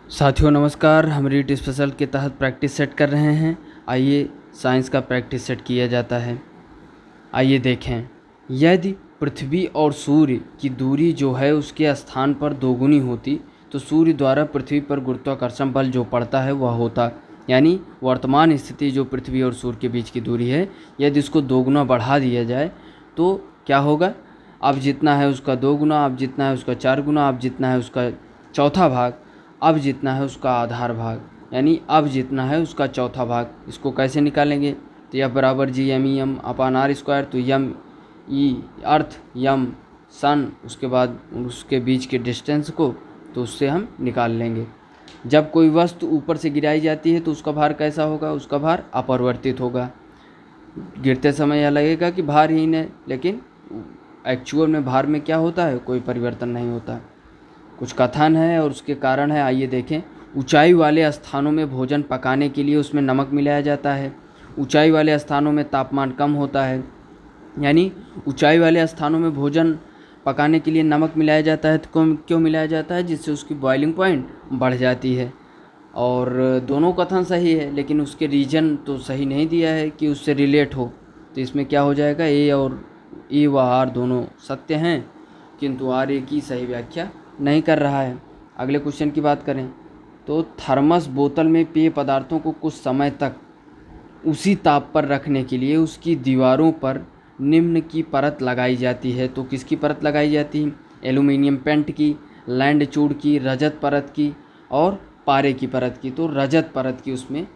साथियों नमस्कार। हम रीड स्पेशल के तहत प्रैक्टिस सेट कर रहे हैं। आइए साइंस का प्रैक्टिस सेट किया जाता है। आइए देखें, यदि पृथ्वी और सूर्य की दूरी जो है उसके स्थान पर दोगुनी होती तो सूर्य द्वारा पृथ्वी पर गुरुत्वाकर्षण बल जो पड़ता है वह होता, यानी वर्तमान स्थिति जो पृथ्वी और सूर्य के बीच की दूरी है, यदि इसको दोगुना बढ़ा दिया जाए तो क्या होगा। अब जितना है उसका दो गुना, अब जितना है उसका चार गुना, अब जितना है उसका चौथा भाग, अब जितना है उसका आधार भाग, यानी अब जितना है उसका चौथा भाग। इसको कैसे निकालेंगे? तो यह बराबर G M E M upon r square. तो यम ई अर्थ, यम सन, उसके बाद उसके बीच के डिस्टेंस को तो उससे हम निकाल लेंगे। जब कोई वस्तु ऊपर से गिराई जाती है तो उसका भार कैसा होगा? उसका भार अपरिवर्तित होगा। गिरते समय यह लगेगा कि भारहीन है, लेकिन एक्चुअल में भार में क्या होता है? कोई परिवर्तन नहीं होता। कुछ कथन है और उसके कारण है, आइए देखें। ऊंचाई वाले स्थानों में भोजन पकाने के लिए उसमें नमक मिलाया जाता है। ऊंचाई वाले स्थानों में तापमान कम होता है, यानी ऊंचाई वाले स्थानों में भोजन पकाने के लिए नमक मिलाया जाता है। तो क्यों मिलाया जाता है? जिससे उसकी बॉइलिंग पॉइंट बढ़ जाती है। और दोनों कथन सही है, लेकिन उसके रीजन तो सही नहीं दिया है कि उससे रिलेट हो। तो इसमें क्या हो जाएगा? ए और ए व आर दोनों सत्य हैं, किंतु आर ए की सही व्याख्या नहीं कर रहा है। अगले क्वेश्चन की बात करें तो थर्मस बोतल में पेय पदार्थों को कुछ समय तक उसी ताप पर रखने के लिए उसकी दीवारों पर निम्न की परत लगाई जाती है। तो किसकी परत लगाई जाती है? एल्यूमिनियम पेंट की, लैंड चूड़ की, रजत परत की और पारे की परत की। तो रजत परत की उसमें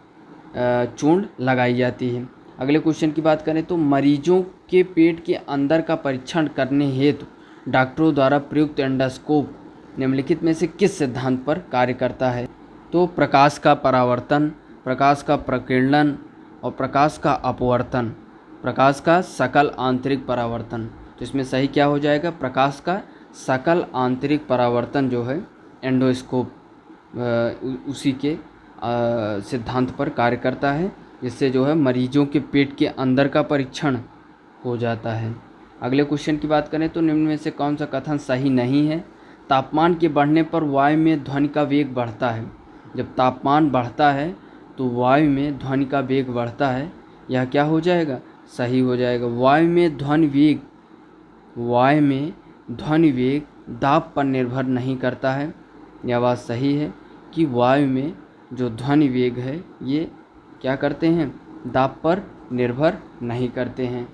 चूर्ण लगाई जाती है। अगले क्वेश्चन की बात करें तो मरीजों के पेट के अंदर का परीक्षण करने हेतु डॉक्टरों द्वारा प्रयुक्त एंडोस्कोप निम्नलिखित में से किस सिद्धांत पर कार्य करता है? तो प्रकाश का परावर्तन, प्रकाश का प्रकीर्णन और प्रकाश का अपवर्तन, प्रकाश का सकल आंतरिक परावर्तन। तो इसमें सही क्या हो जाएगा? प्रकाश का सकल आंतरिक परावर्तन जो है एंडोस्कोप उसी के सिद्धांत पर कार्य करता है, जिससे जो है मरीजों के पेट के अंदर का परीक्षण हो जाता है। अगले क्वेश्चन की बात करें तो निम्न में से कौन सा कथन सही नहीं है? तापमान के बढ़ने पर वायु में ध्वनि का वेग बढ़ता है। जब तापमान बढ़ता है तो वायु में ध्वनि का वेग बढ़ता है। यह क्या हो जाएगा? सही हो जाएगा। वायु में ध्वनि वेग दाब पर निर्भर नहीं करता है। यह बात सही है कि वायु में जो ध्वनि वेग है ये क्या करते हैं? दाब पर निर्भर नहीं करते हैं।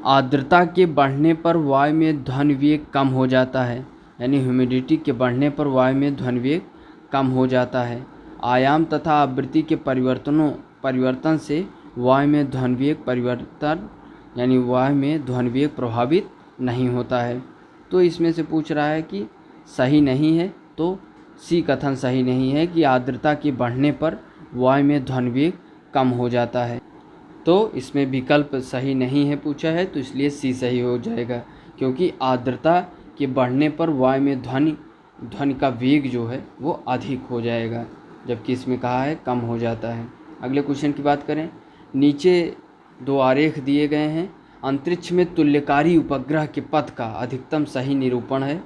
आर्द्रता के बढ़ने पर वायु में ध्वनि वेग कम हो जाता है, यानी ह्यूमिडिटी के बढ़ने पर वायु में ध्वनि वेग कम हो जाता है। आयाम तथा आवृत्ति के परिवर्तन से वायु में ध्वनि वेग परिवर्तन, यानी वायु में ध्वनि वेग प्रभावित नहीं होता है। तो इसमें से पूछ रहा है कि सही नहीं है, तो सी कथन सही नहीं है कि आर्द्रता के बढ़ने पर वायु में ध्वनि वेग कम हो जाता है। तो इसमें विकल्प सही नहीं है पूछा है, तो इसलिए सी सही हो जाएगा, क्योंकि आर्द्रता के बढ़ने पर वायु में ध्वनि का वेग जो है वो अधिक हो जाएगा, जबकि इसमें कहा है कम हो जाता है। अगले क्वेश्चन की बात करें, नीचे दो आरेख दिए गए हैं। अंतरिक्ष में तुल्यकारी उपग्रह के पथ का अधिकतम सही निरूपण है।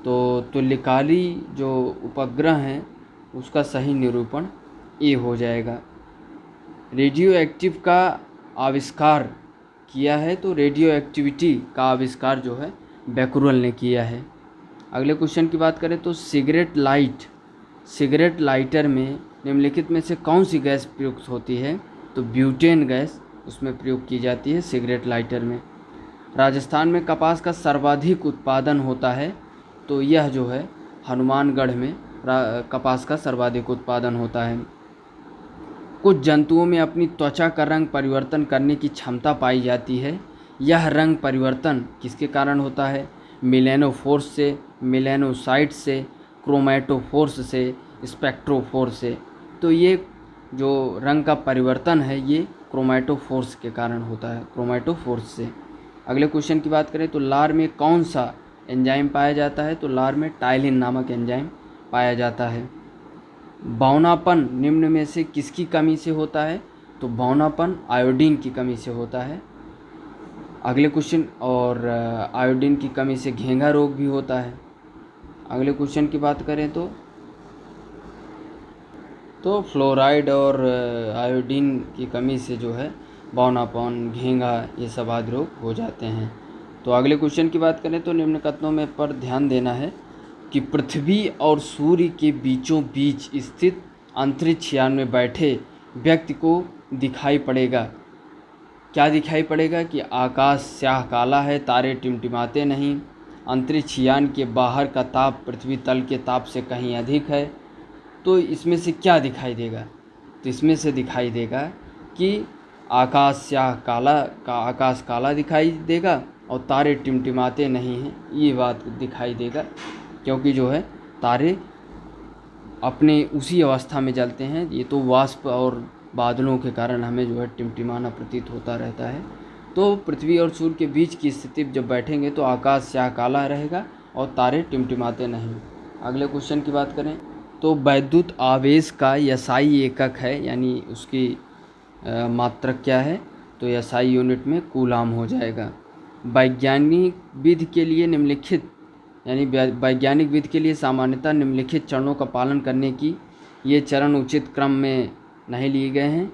तो तुल्यकारी जो उपग्रह हैं उसका सही निरूपण ए हो जाएगा। रेडियो एक्टिव का आविष्कार किया है, तो रेडियो एक्टिविटी का आविष्कार जो है बैकुरल ने किया है। अगले क्वेश्चन की बात करें तो सिगरेट लाइटर में निम्नलिखित में से कौन सी गैस प्रयुक्त होती है? तो ब्यूटेन गैस उसमें प्रयोग की जाती है सिगरेट लाइटर में। राजस्थान में कपास का सर्वाधिक उत्पादन होता है, तो यह जो है हनुमानगढ़ में कपास का सर्वाधिक उत्पादन होता है। कुछ जंतुओं में अपनी त्वचा का रंग परिवर्तन करने की क्षमता पाई जाती है। यह रंग परिवर्तन किसके कारण होता है? मेलानोफोर्स से, मेलानोसाइट से, क्रोमैटोफोर्स से, स्पेक्ट्रोफोर्स से। तो ये जो रंग का परिवर्तन है ये क्रोमैटोफोर्स के कारण होता है, क्रोमैटोफोर्स से। अगले क्वेश्चन की बात करें तो लार में कौन सा एंजाइम पाया जाता है? तो लार में टाइलिन नामक एंजाइम पाया जाता है। बौनापन निम्न में से किसकी कमी से होता है? तो बौनापन आयोडीन की कमी से होता है। अगले क्वेश्चन, और आयोडीन की कमी से घेंघा रोग भी होता है। अगले क्वेश्चन की बात करें तो तो फ्लोराइड और आयोडीन की कमी से जो है बौनापन, घेंघा, ये सब आदि रोग हो जाते हैं। तो अगले क्वेश्चन की बात करें तो निम्न कथनों में पर ध्यान देना है कि पृथ्वी और सूर्य के बीचों बीच स्थित अंतरिक्ष यान में बैठे व्यक्ति को दिखाई पड़ेगा, क्या दिखाई पड़ेगा कि आकाश स्याह काला है, तारे टिमटिमाते नहीं, अंतरिक्ष यान के बाहर का ताप पृथ्वी तल के ताप से कहीं अधिक है। तो इसमें से क्या दिखाई देगा? तो इसमें से दिखाई देगा कि आकाश काला दिखाई देगा और तारे टिमटिमाते नहीं हैं, ये बात दिखाई देगा, क्योंकि जो है तारे अपने उसी अवस्था में जलते हैं। ये तो वाष्प और बादलों के कारण हमें जो है टिमटिमाना प्रतीत होता रहता है। तो पृथ्वी और सूर्य के बीच की स्थिति जब बैठेंगे तो आकाश स्याह काला रहेगा और तारे टिमटिमाते नहीं। अगले क्वेश्चन की बात करें तो वैद्युत आवेश का एसआई एकक है, यानी उसकी मात्रक क्या है? तो एसआई यूनिट में कूलाम हो जाएगा। वैज्ञानिक विधि के लिए निम्नलिखित यानी वैज्ञानिक विधि के लिए सामान्यतः निम्नलिखित चरणों का पालन करने की ये चरण उचित क्रम में नहीं लिए गए हैं,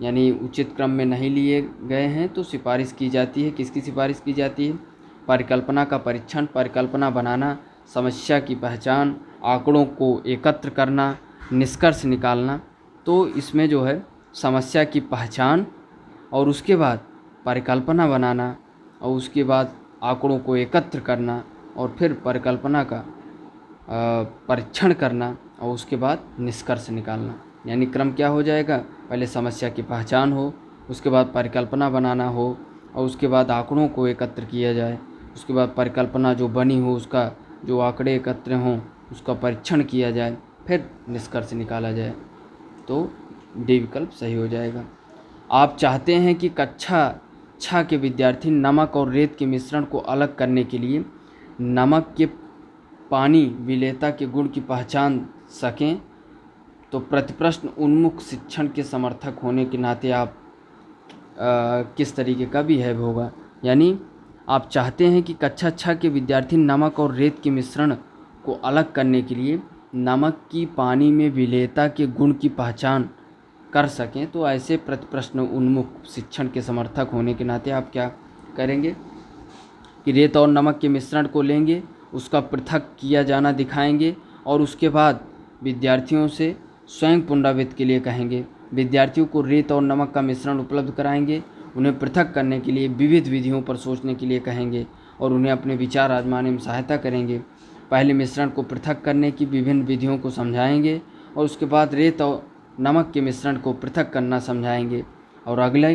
यानी उचित क्रम में नहीं लिए गए हैं तो सिफारिश की जाती है। किसकी सिफारिश की जाती है? परिकल्पना का परीक्षण, परिकल्पना बनाना, समस्या की पहचान, आंकड़ों को एकत्र करना, निष्कर्ष निकालना। तो इसमें जो है समस्या की पहचान और उसके बाद परिकल्पना बनाना और उसके बाद आंकड़ों को एकत्र करना और फिर परिकल्पना का परीक्षण करना और उसके बाद निष्कर्ष निकालना। यानी क्रम क्या हो जाएगा? पहले समस्या की पहचान हो, उसके बाद परिकल्पना बनाना हो और उसके बाद आंकड़ों को एकत्र किया जाए, उसके बाद परिकल्पना जो बनी हो उसका जो आंकड़े एकत्र हों उसका परीक्षण किया जाए, फिर निष्कर्ष निकाला जाए। तो डी विकल्प सही हो जाएगा। आप चाहते हैं कि कक्षा 6 के विद्यार्थी नमक और रेत के मिश्रण को अलग करने के लिए नमक के पानी विलेयता के गुण की पहचान सकें, तो प्रतिप्रश्न उन्मुख शिक्षण के समर्थक होने के नाते आप किस तरीके का बिहेव होगा? यानी आप चाहते हैं कि कक्षा 6 के विद्यार्थी नमक और रेत के मिश्रण को अलग करने के लिए नमक की पानी में विलेयता के गुण की पहचान कर सकें, तो ऐसे प्रतिप्रश्न उन्मुख शिक्षण के समर्थक होने के नाते आप क्या करेंगे कि रेत और नमक के मिश्रण को लेंगे, उसका पृथक किया जाना दिखाएंगे और उसके बाद विद्यार्थियों से स्वयं पुनरावृत्ति के लिए कहेंगे। विद्यार्थियों को रेत और नमक का मिश्रण उपलब्ध कराएंगे, उन्हें पृथक करने के लिए विविध विधियों पर सोचने के लिए कहेंगे और उन्हें अपने विचार आजमाने में सहायता करेंगे। पहले मिश्रण को पृथक करने की विभिन्न विधियों को समझाएंगे और उसके बाद रेत और नमक के मिश्रण को पृथक करना समझाएंगे। और अगला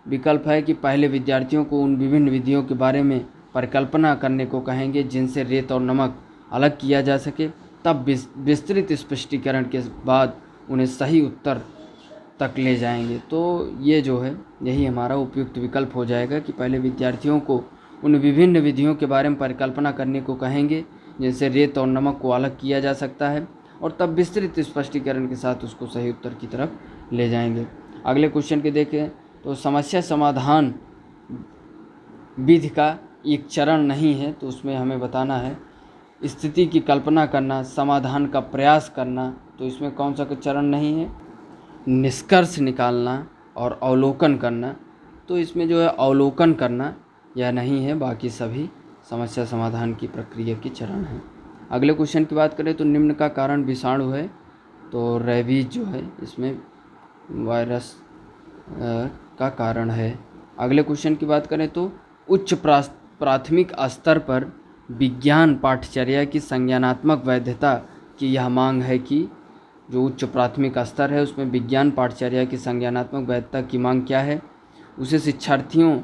विकल्प है कि पहले विद्यार्थियों को उन विभिन्न विधियों के बारे में परिकल्पना करने को कहेंगे जिनसे रेत और नमक अलग किया जा सके, तब विस्तृत स्पष्टीकरण के बाद उन्हें सही उत्तर तक ले जाएंगे। तो ये जो है यही हमारा उपयुक्त विकल्प हो जाएगा कि पहले विद्यार्थियों को उन विभिन्न विधियों के बारे में परिकल्पना करने को कहेंगे जिनसे रेत और नमक को अलग किया जा सकता है और तब विस्तृत स्पष्टीकरण के साथ उसको सही उत्तर की तरफ ले जाएंगे। अगले क्वेश्चन के देखें तो समस्या समाधान विधि का एक चरण नहीं है, तो उसमें हमें बताना है स्थिति की कल्पना करना, समाधान का प्रयास करना, तो इसमें कौन सा चरण नहीं है? निष्कर्ष निकालना और अवलोकन करना। तो इसमें जो है अवलोकन करना यह नहीं है, बाकी सभी समस्या समाधान की प्रक्रिया की चरण है। अगले क्वेश्चन की बात करें तो निम्न का कारण विषाणु है, तो रेबीज जो है इसमें वायरस का कारण है। अगले क्वेश्चन की बात करें तो उच्च प्राथमिक स्तर पर विज्ञान पाठ्यचर्या की संज्ञानात्मक वैधता की यह मांग है कि जो उच्च प्राथमिक स्तर है उसमें विज्ञान पाठ्यचर्या की संज्ञानात्मक वैधता की मांग क्या है? उसे शिक्षार्थियों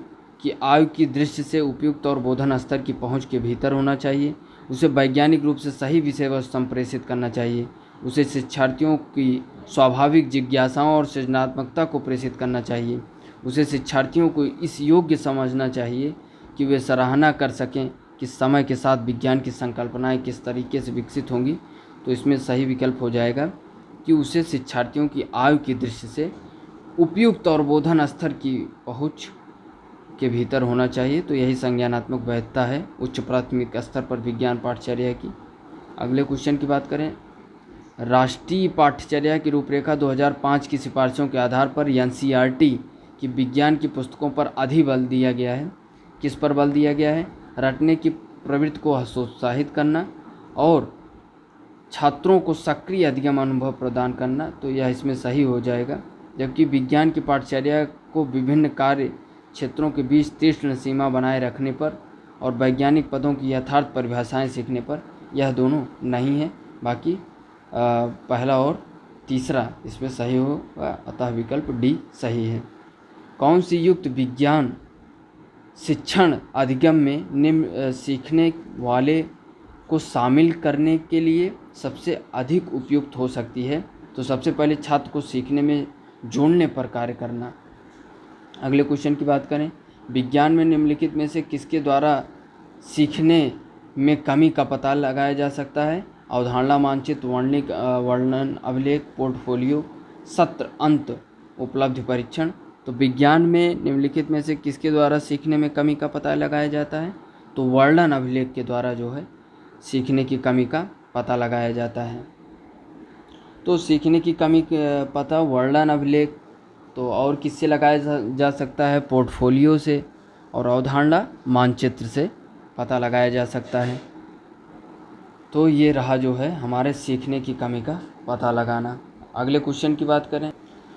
की आयु की दृष्टि से उपयुक्त और बोधन स्तर की पहुंच के भीतर होना चाहिए। उसे वैज्ञानिक रूप से सही विषय वस्तु संप्रेषित करना चाहिए। उसे शिक्षार्थियों की स्वाभाविक जिज्ञासाओं और सृजनात्मकता को प्रेषित करना चाहिए। उसे शिक्षार्थियों को इस योग्य समझना चाहिए कि वे सराहना कर सकें कि समय के साथ विज्ञान की संकल्पनाएं किस तरीके से विकसित होंगी। तो इसमें सही विकल्प हो जाएगा कि उसे शिक्षार्थियों की आयु की दृष्टि से उपयुक्त और बोधन स्तर की पहुंच के भीतर होना चाहिए। तो यही संज्ञानात्मक वैधता है उच्च प्राथमिक स्तर पर विज्ञान पाठ्यचर्या की। अगले क्वेश्चन की बात करें राष्ट्रीय पाठ्यचर्या की रूपरेखा 2005 की सिफारिशों के आधार पर एनसीईआरटी की विज्ञान की पुस्तकों पर अधिक बल दिया गया है। किस पर बल दिया गया है? रटने की प्रवृत्ति को हतोत्साहित करना और छात्रों को सक्रिय अधिगम अनुभव प्रदान करना, तो यह इसमें सही हो जाएगा। जबकि विज्ञान की पाठ्यचर्या को विभिन्न कार्य क्षेत्रों के बीच तीक्ष्ण सीमा बनाए रखने पर और वैज्ञानिक पदों की यथार्थ परिभाषाएं सीखने पर, यह दोनों नहीं है। बाकी पहला और तीसरा इसमें सही होगा, अतः विकल्प डी सही है। कौन सी युक्त विज्ञान शिक्षण अधिगम में निम्न सीखने वाले को शामिल करने के लिए सबसे अधिक उपयुक्त हो सकती है? तो सबसे पहले छात्र को सीखने में जोड़ने पर कार्य करना। अगले क्वेश्चन की बात करें, विज्ञान में निम्नलिखित में से किसके द्वारा सीखने में कमी का पता लगाया जा सकता है? अवधारणा मानचित्र, वर्णन अभिलेख, पोर्टफोलियो, सत्र अंत उपलब्धि परीक्षण। तो विज्ञान में निम्नलिखित में से किसके द्वारा सीखने में कमी का पता लगाया जाता है? तो वर्णन अभिलेख के द्वारा जो है सीखने की कमी का पता लगाया जाता है। तो सीखने की कमी का पता वर्णन अभिलेख तो और किससे लगाया जा सकता है? पोर्टफोलियो से और अवधारणा मानचित्र से पता लगाया जा सकता है। तो ये रहा जो है हमारे सीखने की कमी का पता लगाना। अगले क्वेश्चन की बात करें,